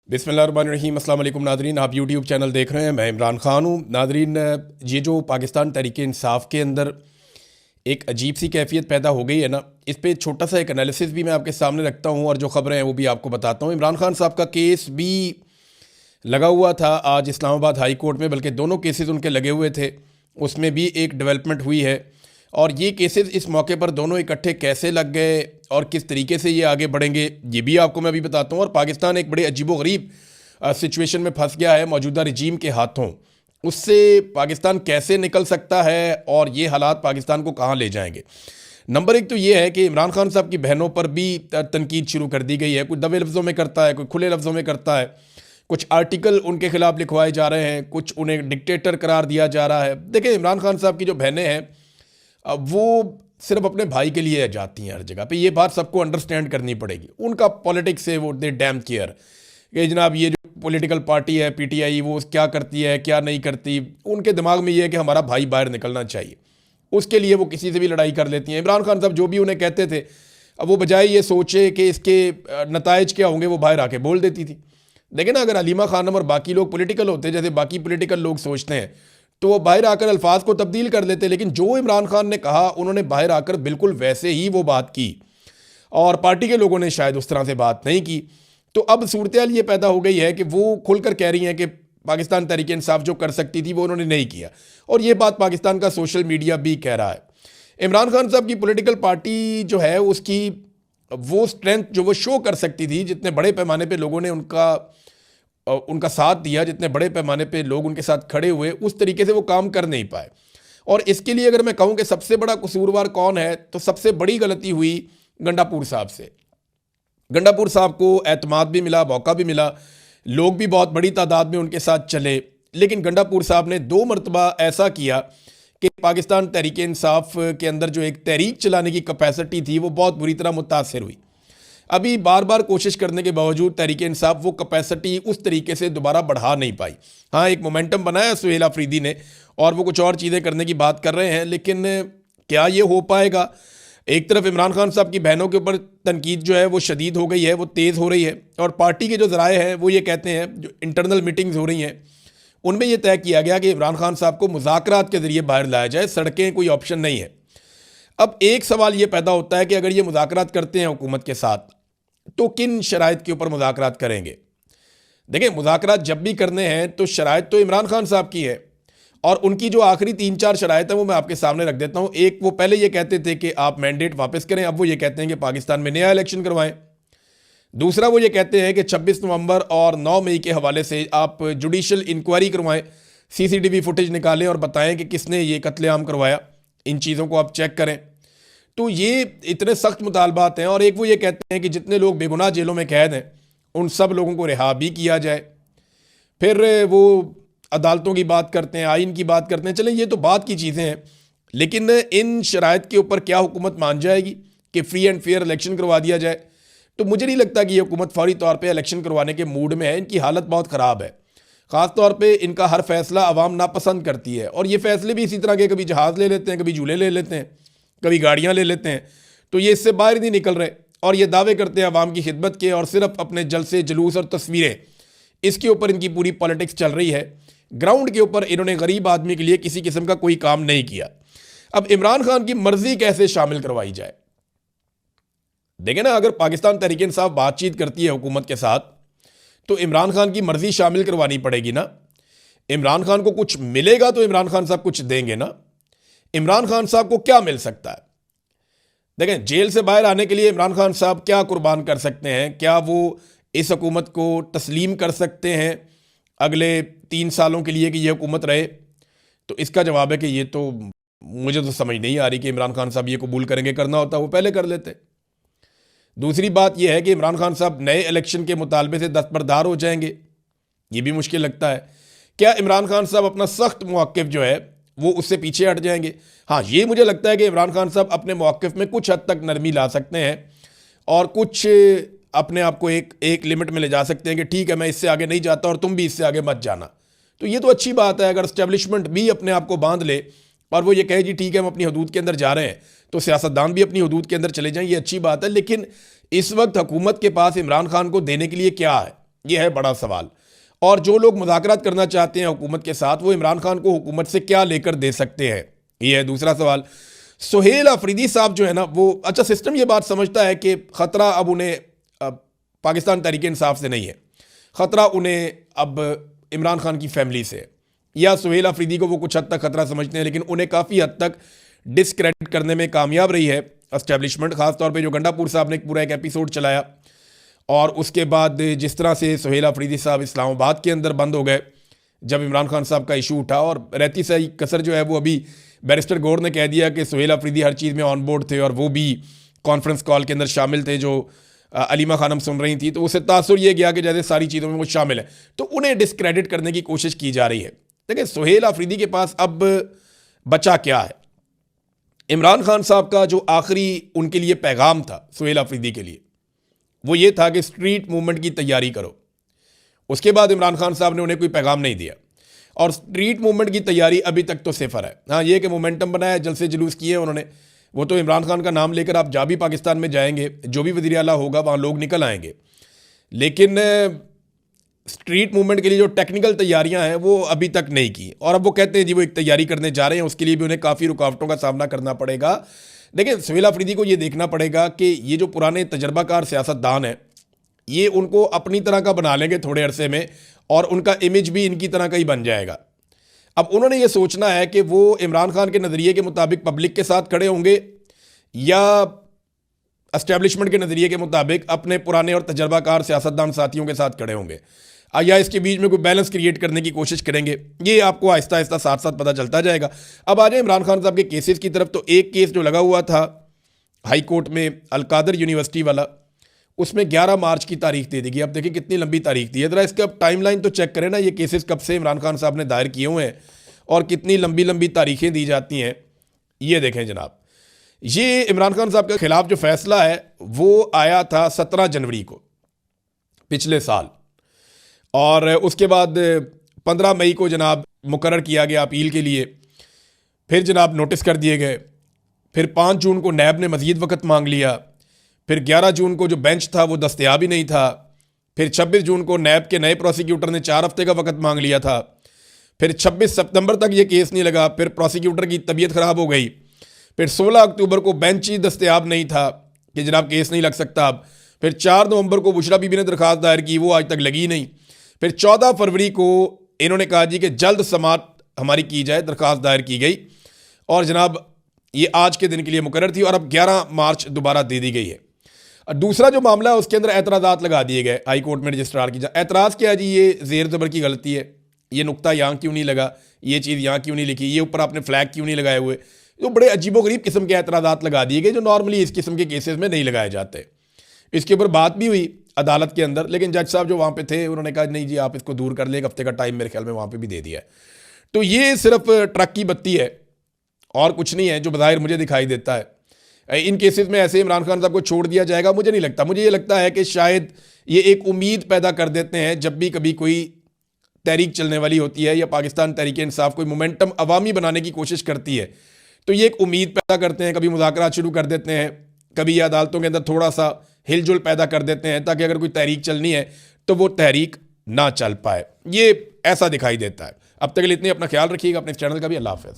बिस्मिल्लाहिर्रहमानिर्रहीम। अस्सलाम वालेकुम नादरीन, आप यूट्यूब चैनल देख रहे हैं, मैं इमरान खान हूँ। नादरीन, ये जो पाकिस्तान तहरीक इंसाफ के अंदर एक अजीब सी कैफियत पैदा हो गई है ना, इस पर छोटा सा एक एनालिसिस भी मैं आपके सामने रखता हूँ और जो ख़बरें हैं वो भी आपको बताता हूँ। इमरान खान साहब का केस भी लगा हुआ था आज इस्लामाबाद हाई कोर्ट में, बल्कि दोनों केसेस उनके लगे हुए थे, उसमें भी एक डेवलपमेंट हुई है। और ये केसेस इस मौके पर दोनों इकट्ठे कैसे लग गए और किस तरीके से ये आगे बढ़ेंगे, ये भी आपको मैं अभी बताता हूँ। और पाकिस्तान एक बड़े अजीबोगरीब सिचुएशन में फंस गया है मौजूदा रजीम के हाथों। उससे पाकिस्तान कैसे निकल सकता है और ये हालात पाकिस्तान को कहाँ ले जाएंगे। नंबर एक तो ये है कि इमरान खान साहब की बहनों पर भी तनकीद शुरू कर दी गई है। कुछ दबे लफ्ज़ों में करता है, कोई खुले लफ्ज़ों में करता है, कुछ आर्टिकल उनके खिलाफ लिखवाए जा रहे हैं, कुछ उन्हें डिक्टेटर करार दिया जा रहा है। देखिए, इमरान खान साहब की जो बहनें हैं वो सिर्फ अपने भाई के लिए जाती हैं हर जगह पे, ये बात सबको अंडरस्टैंड करनी पड़ेगी। उनका पॉलिटिक्स है, वो दे डैम केयर कि जनाब ये जो पॉलिटिकल पार्टी है पीटीआई, वो क्या करती है क्या नहीं करती, उनके दिमाग में ये है कि हमारा भाई बाहर निकलना चाहिए। उसके लिए वो किसी से भी लड़ाई कर लेती हैं। इमरान खान साहब जो भी उन्हें कहते थे, अब वो बजाय ये सोचे कि इसके नताइज क्या होंगे, वो बाहर आके बोल देती थी। देखिए ना, अगर हलीमा खानम और बाकी लोग पॉलिटिकल होते जैसे बाकी पॉलिटिकल लोग सोचते हैं, तो वो बाहर आकर अल्फाज को तब्दील कर लेते। लेकिन जो इमरान खान ने कहा, उन्होंने बाहर आकर बिल्कुल वैसे ही वो बात की, और पार्टी के लोगों ने शायद उस तरह से बात नहीं की। तो अब सूरत हाल ये पैदा हो गई है कि वो खुलकर कह रही हैं कि पाकिस्तान तहरीक इंसाफ जो कर सकती थी वो उन्होंने नहीं किया, और ये बात पाकिस्तान का सोशल मीडिया भी कह रहा है। इमरान खान साहब की पॉलिटिकल पार्टी जो है, उसकी वो स्ट्रेंथ जो वो शो कर सकती थी, जितने बड़े पैमाने पे लोगों ने उनका साथ दिया, जितने बड़े पैमाने पे लोग उनके साथ खड़े हुए, उस तरीके से वो काम कर नहीं पाए। और इसके लिए अगर मैं कहूँ कि सबसे बड़ा कसूरवार कौन है, तो सबसे बड़ी गलती हुई गंडापुर साहब से। गंडापुर साहब को एतमाद भी मिला, मौका भी मिला, लोग भी बहुत बड़ी तादाद में उनके साथ चले, लेकिन गंडापुर साहब ने 2 मरतबा ऐसा किया कि पाकिस्तान तहरीक इंसाफ के अंदर जो एक तहरीक चलाने की कैपेसिटी थी वो बहुत बुरी तरह मुतासर हुई। अभी बार बार कोशिश करने के बावजूद तहरीक इंसाफ वो कैपेसिटी उस तरीके से दोबारा बढ़ा नहीं पाई। हाँ, एक मोमेंटम बनाया सुहेल अफरीदी ने, और वो कुछ और चीज़ें करने की बात कर रहे हैं, लेकिन क्या ये हो पाएगा। एक तरफ इमरान खान साहब की बहनों के ऊपर तनकीद जो है वो शदीद हो गई है, वो तेज़ हो रही है, और पार्टी के जो ज़राए हैं वो ये कहते हैं, जो इंटरनल मीटिंग्स हो रही हैं उनमें यह तय किया गया कि इमरान खान साहब को मुज़ाकरात के ज़रिए बाहर लाया जाए, सड़कें कोई ऑप्शन नहीं है। अब एक सवाल ये पैदा होता है कि अगर ये मुज़ाकरात करते हैं हुकूमत के साथ, तो किन शराइत के ऊपर मुज़ाकरात करेंगे। देखिए, मुज़ाकरात जब भी करने हैं तो शराइत तो इमरान खान साहब की है, और उनकी जो आखिरी 3-4 शराइत है वो मैं आपके सामने रख देता हूँ। एक, वो पहले ये कहते थे कि आप मैंडेट वापस करें, अब वो ये कहते हैं कि पाकिस्तान में नया इलेक्शन करवाएं। दूसरा, वो ये कहते हैं कि 26 नवंबर और 9 मई के हवाले से आप जुडिशल इंक्वायरी करवाएं, सीसीटीवी फुटेज निकालें और बताएं कि किसने ये कत्लेआम करवाया, इन चीज़ों को आप चेक करें। तो ये इतने सख्त मुतालबात हैं। और एक, वो ये कहते हैं कि जितने लोग बेगुनाह जेलों में कैद हैं उन सब लोगों को रिहा भी किया जाए। फिर वो अदालतों की बात करते हैं, आइन की बात करते हैं। चलें, ये तो बात की चीज़ें हैं, लेकिन इन शराइत के ऊपर क्या हुकूमत मान जाएगी कि फ्री एंड फेयर इलेक्शन करवा दिया जाए? तो मुझे नहीं लगता कि ये हुकूमत फौरी तौर पे इलेक्शन करवाने के मूड में है। इनकी हालत बहुत ख़राब है, ख़ास तौर पे इनका हर फैसला अवाम नापसंद करती है, और ये फैसले भी इसी तरह के, कभी जहाज़ ले लेते हैं, कभी झूले ले लेते हैं, कभी गाड़ियाँ ले लेते हैं। तो ये इससे बाहर नहीं निकल रहे, और ये दावे करते हैं अवाम की खिदमत के, और सिर्फ अपने जलसे जुलूस और तस्वीरें, इसके ऊपर इनकी पूरी पॉलिटिक्स चल रही है। ग्राउंड के ऊपर इन्होंने गरीब आदमी के लिए किसी किस्म का कोई काम नहीं किया। अब इमरान खान की मर्जी कैसे शामिल करवाई जाए? देखें ना, अगर पाकिस्तान तहरीक इंसाफ बातचीत करती है हुकूमत के साथ, तो इमरान खान की मर्जी शामिल करवानी पड़ेगी ना। इमरान खान को कुछ मिलेगा तो इमरान खान साहब कुछ देंगे ना। इमरान खान साहब को क्या मिल सकता है? देखें, जेल से बाहर आने के लिए इमरान खान साहब क्या कुर्बान कर सकते हैं? क्या वो इस हुकूमत को तस्लीम कर सकते हैं अगले 3 सालों के लिए कि यह हुकूमत रहे? तो इसका जवाब है कि ये तो मुझे तो समझ नहीं आ रही कि इमरान खान साहब ये कबूल करेंगे। करना होता वो पहले कर लेते। दूसरी बात यह है कि इमरान खान साहब नए इलेक्शन के मुतालबे से दस्तबरदार हो जाएंगे, ये भी मुश्किल लगता है। क्या इमरान खान साहब अपना सख्त मौक़िफ़ जो है वो उससे पीछे हट जाएंगे? हाँ, ये मुझे लगता है कि इमरान खान साहब अपने मौक़िफ़ में कुछ हद तक नरमी ला सकते हैं, और कुछ अपने आप को एक लिमिट में ले जा सकते हैं कि ठीक है, मैं इससे आगे नहीं जाता और तुम भी इससे आगे मत जाना। तो ये तो अच्छी बात है। अगर इस्टेब्लिशमेंट भी अपने आप को बांध ले और वो ये कहे जी ठीक है हम अपनी हदूद के अंदर जा रहे हैं, तो सियासतदान भी अपनी हदूद के अंदर चले जाएं, ये अच्छी बात है। लेकिन इस वक्त हुकूमत के पास इमरान खान को देने के लिए क्या है? ये है बड़ा सवाल। और जो लोग मुज़ाकरात करना चाहते हैं हुकूमत के साथ, वो इमरान खान को हुकूमत से क्या लेकर दे सकते हैं, ये है दूसरा सवाल। सुहेल अफरीदी साहब जो है ना, वो अच्छा सिस्टम ये बात समझता है कि ख़तरा अब उन्हें पाकिस्तान तहरीक इंसाफ से नहीं है, ख़तरा उन्हें अब इमरान खान की फैमिली से है। या सुहेल अफरीदी को वो कुछ हद तक ख़तरा समझते हैं, लेकिन उन्हें काफ़ी हद तक डिसक्रेडिट करने में कामयाब रही है एस्टेब्लिशमेंट। ख़ासतौर पे जो गंडापुर साहब ने पूरा एक एपिसोड चलाया, और उसके बाद जिस तरह से सुहेल अफरीदी साहब इस्लामाबाद के अंदर बंद हो गए जब इमरान खान साहब का इशू उठा, और रहती सही कसर जो है वो अभी बैरिस्टर गौर ने कह दिया कि सुहेल अफरीदी हर चीज़ में ऑन बोर्ड थे और वो भी कॉन्फ्रेंस कॉल के अंदर शामिल थे जो अलीमा खानम सुन रही थी, तो उससे तासुर ये गया कि जैसे सारी चीज़ों में वो शामिल है, तो उन्हें डिसक्रेडिट करने की कोशिश की जा रही है। देखिए सुहेल अफरीदी के पास अब बचा क्या है। इमरान खान साहब का जो आखिरी उनके लिए पैगाम था सुहेल अफरीदी के लिए, वो ये था कि स्ट्रीट मूवमेंट की तैयारी करो। उसके बाद इमरान खान साहब ने उन्हें कोई पैगाम नहीं दिया, और स्ट्रीट मूवमेंट की तैयारी अभी तक तो सिफर है। हाँ, ये कि मोमेंटम बनाया, जलसे जुलूस किए उन्होंने, वो तो इमरान खान का नाम लेकर आप जहाँ भी पाकिस्तान में जाएंगे, जो भी वज़ीर आला होगा वहाँ लोग निकल आएंगे, लेकिन स्ट्रीट मूवमेंट के लिए जो टेक्निकल तैयारियां हैं वो अभी तक नहीं की। और अब वो कहते हैं जी वो एक तैयारी करने जा रहे हैं, उसके लिए भी उन्हें काफ़ी रुकावटों का सामना करना पड़ेगा। देखिए सुहेल अफरीदी को ये देखना पड़ेगा कि ये जो पुराने तजर्बाकार सियासतदान हैं, ये उनको अपनी तरह का बना लेंगे थोड़े अरसे में, और उनका इमेज भी इनकी तरह का ही बन जाएगा। अब उन्होंने ये सोचना है कि वो इमरान खान के नज़रिए के मुताबिक पब्लिक के साथ खड़े होंगे, या एस्टेब्लिशमेंट के नज़रिए के मुताबिक अपने पुराने और तजर्बाकार सियासतदान साथियों के साथ खड़े होंगे, या इसके बीच में कोई बैलेंस क्रिएट करने की कोशिश करेंगे। ये आपको आहिस्ता आहिस्ता साथ साथ पता चलता जाएगा। अब आ जाए इमरान खान साहब के केसेस की तरफ, तो एक केस जो लगा हुआ था हाई कोर्ट में अलकादर यूनिवर्सिटी वाला, उसमें 11 मार्च की तारीख दे दी गई। अब देखिए कितनी लंबी तारीख दी है, ज़रा इसका अब टाइमलाइन तो चेक करें ना, ये केसेस कब से इमरान खान साहब ने दायर किए हुए हैं और कितनी लंबी लंबी तारीखें दी जाती हैं। ये देखें जनाब, ये इमरान खान साहब के खिलाफ जो फैसला है वो आया था 17 जनवरी को पिछले साल, और उसके बाद 15 मई को जनाब मुकर्रर किया गया अपील के लिए, फिर जनाब नोटिस कर दिए गए, फिर 5 जून को नैब ने मज़ीद वक़्त मांग लिया, फिर 11 जून को जो बेंच था वो दस्तयाब ही नहीं था, फिर 26 जून को नैब के नए प्रोसिक्यूटर ने 4 हफ्ते का वक़्त मांग लिया था, फिर 26 सितंबर तक ये केस नहीं लगा, फिर प्रोसिक्यूटर की तबीयत ख़राब हो गई, फिर 16 अक्टूबर को बेंच ही दस्तयाब नहीं था कि जनाब केस नहीं लग सकता अब, फिर 4 नवंबर को बुशरा बीबी ने दरख्वास्त दायर की, वो आज तक लगी नहीं, फिर 14 फरवरी को इन्होंने कहा जी कि जल्द समाअत हमारी की जाए, दरख्वास्त दायर की गई, और जनाब ये आज के दिन के लिए मुकर्रर थी, और अब 11 मार्च दोबारा दे दी गई है। दूसरा जो मामला है उसके अंदर एतराज़ात लगा दिए गए हाई कोर्ट में रजिस्ट्रार की। एतराज़ क्या है जी, ये ज़ेर ज़बर की गलती है, ये नुक्ता यहाँ क्यों नहीं लगा, ये चीज़ यहाँ क्यों नहीं लिखी, ये ऊपर आपने फ्लैग क्यों नहीं लगाए हुए, जो बड़े अजीबोगरीब किस्म के एतराज़ात लगा दिए गए जो नॉर्मली इस किस्म के केसेस में नहीं लगाए जाते। इसके ऊपर बात भी हुई अदालत के अंदर, लेकिन जज साहब जो वहाँ पे थे उन्होंने कहा नहीं जी आप इसको दूर कर ले, एक हफ्ते का टाइम मेरे ख्याल में वहाँ पे भी दे दिया है। तो ये सिर्फ ट्रक की बत्ती है और कुछ नहीं है जो बज़ाहिर मुझे दिखाई देता है। इन केसेस में ऐसे इमरान खान साहब को छोड़ दिया जाएगा, मुझे नहीं लगता। मुझे ये लगता है कि शायद ये एक उम्मीद पैदा कर देते हैं, जब भी कभी कोई तहरीक चलने वाली होती है या पाकिस्तान तहरीक इंसाफ कोई मोमेंटम अवामी बनाने की कोशिश करती है, तो ये एक उम्मीद पैदा करते हैं, कभी मुज़ाकरात शुरू कर देते हैं, कभी ये अदालतों के अंदर थोड़ा सा हिलजुल पैदा कर देते हैं, ताकि अगर कोई तहरीक चलनी है तो वो तहरीक ना चल पाए। ये ऐसा दिखाई देता है। अब तक के लिए इतनी, अपना ख्याल रखिएगा, अपने चैनल का भी। अल्लाह हाफ़िज़।